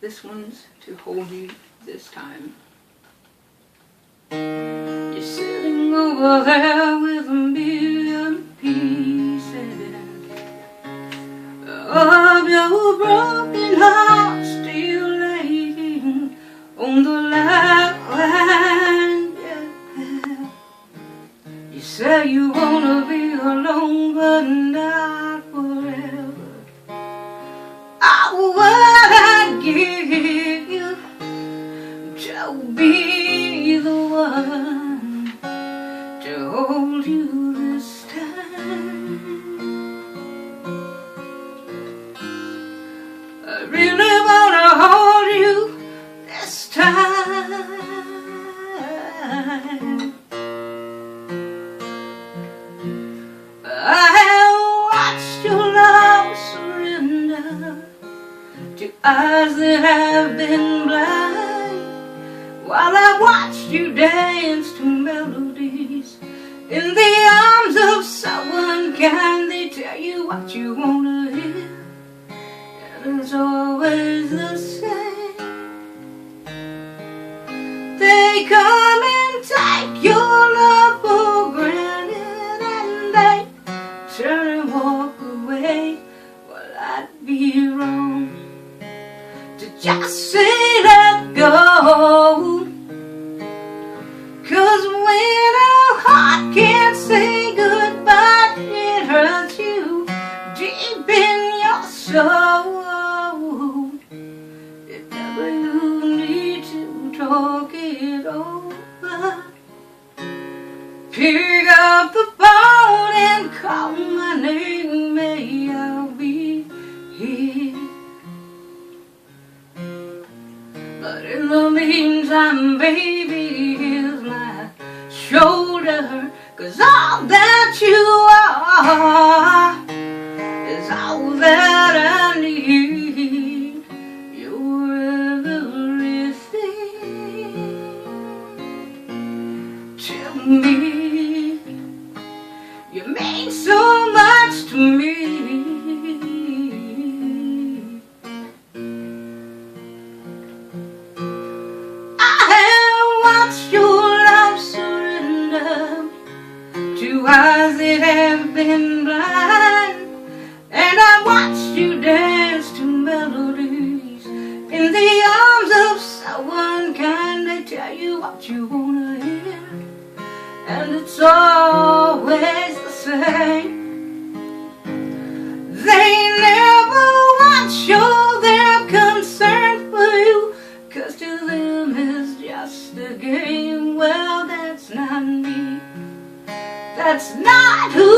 This one's to hold you this time. You're sitting over there with a million pieces of your broken heart still laying on the line. Yeah. You say you wanna be alone, but not forever. What I'd give to be the one to hold you this time. I really wanna hold you this time. I have watched your love surrender to eyes that have been blind, while I watched you dance to melodies in the arms of someone kind. They tell you what you wanna hear, and it's always the same. They come and take your love for granted, and they turn and walk away. Well, I'd be wrong to just say let go, 'cause when a heart can't say goodbye, it hurts you deep in your soul. If ever you need to talk it over, pick up the phone and call my name. May I'll be here. But in the meantime, baby, here's my shoulder, 'cause all that you are is all that I need. You're everything to me. You mean so much to me. Eyes that have been blind, and I watched you dance to melodies in the arms of someone kind. They tell you what you wanna hear, and it's always the same. They never once show their concern for you, 'cause to them it's just a game. Well, that's not me. That's not who